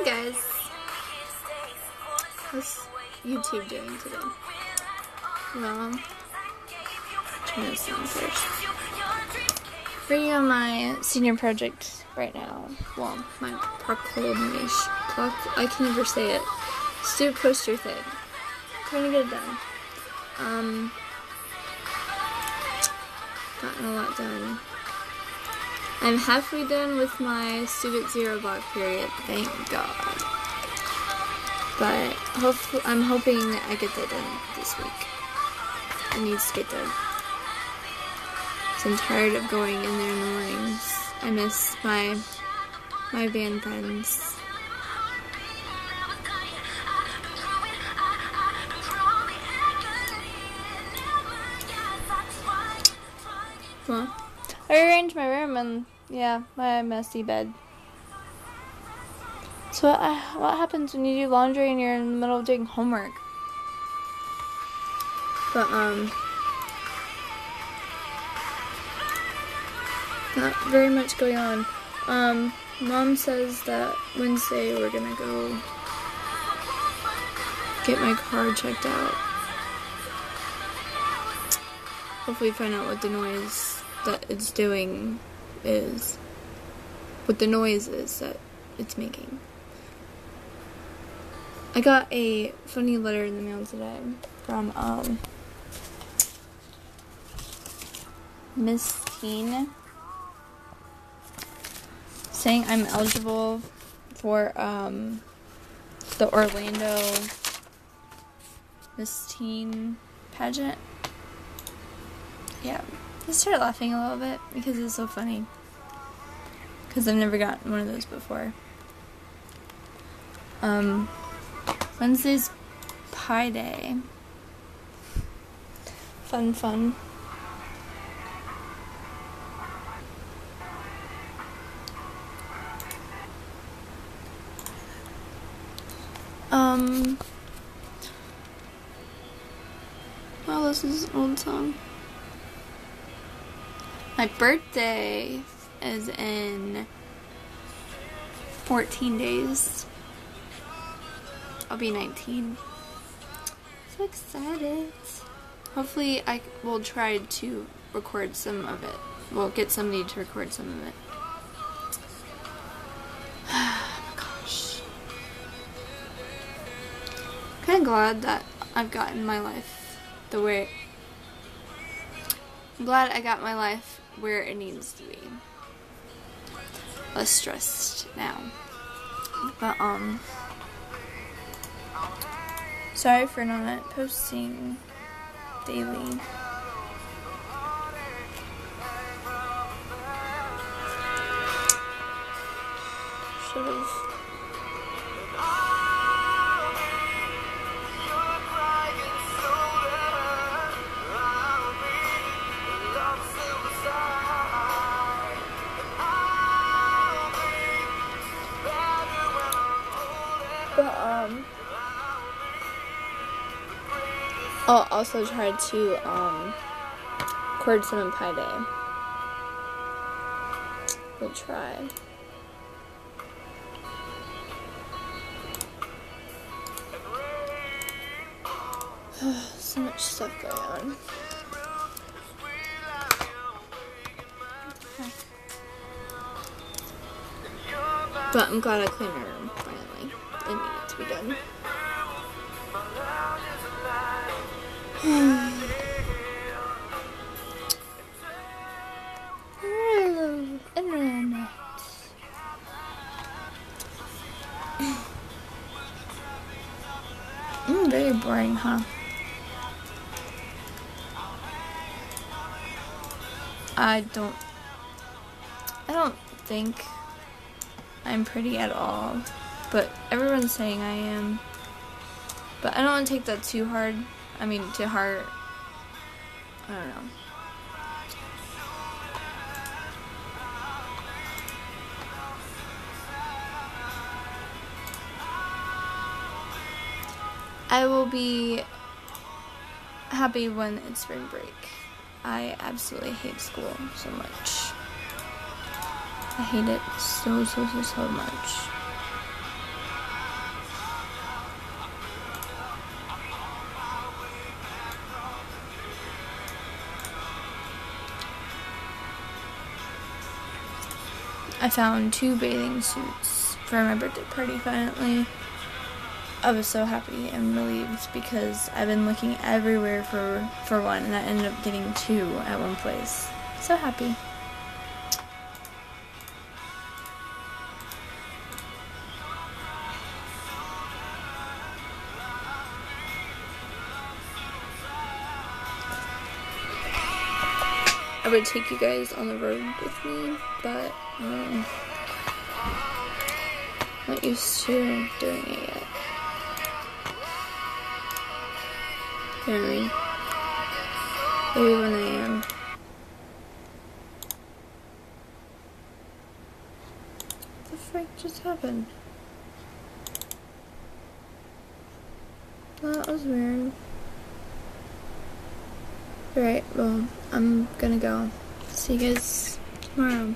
Hi guys, how's YouTube doing today? Well, turn this on first. Working on my senior project right now. Well, my proclamation. I can never say it. Student poster thing. I'm trying to get it done. Gotten a lot done. I'm halfway done with my Student Zero block period, thank God. But I'm hoping that I get that done this week. It needs to get done. So I'm tired of going in there in the mornings. I miss my band friends. Well, I rearranged my room and yeah, my messy bed. So what happens when you do laundry and you're in the middle of doing homework? But not very much going on. Mom says that Wednesday we're gonna go get my car checked out. Hopefully find out what the noise that it's doing is. What the noise is that it's making. I got a funny letter in the mail today from Miss Teen saying I'm eligible for the Orlando Miss Teen pageant. Yeah, I started laughing a little bit because it's so funny. Because I've never gotten one of those before. Wednesday's Pie Day. Fun. Well, this is an old song. My birthday is in 14 days. I'll be 19. So excited. Hopefully I will try to record some of it. We'll get somebody to record some of it. Oh my gosh. I'm kind of glad that I've gotten my life the way... I'm glad I got my life where it needs to be. Less stressed now. But, sorry for not posting daily. Should've. But, I'll also try to, record some in Pie Day. We'll try. So much stuff going on. Okay. But I'm glad I cleaned my room, finally. It needed to be done. Internet. Very boring, huh? I don't think I'm pretty at all, but everyone's saying I am. But I don't want to take that too hard. I mean, to heart. I don't know. I will be happy when it's spring break. I absolutely hate school so much. I hate it so much. I found 2 bathing suits for my birthday party finally. I was so happy and relieved because I've been looking everywhere for one, and I ended up getting 2 at one place. So happy. I would take you guys on the road with me, but not used to doing it yet. Apparently. Maybe when I am. What the frick just happened? That was weird. Alright, well, I'm gonna go. See you guys tomorrow.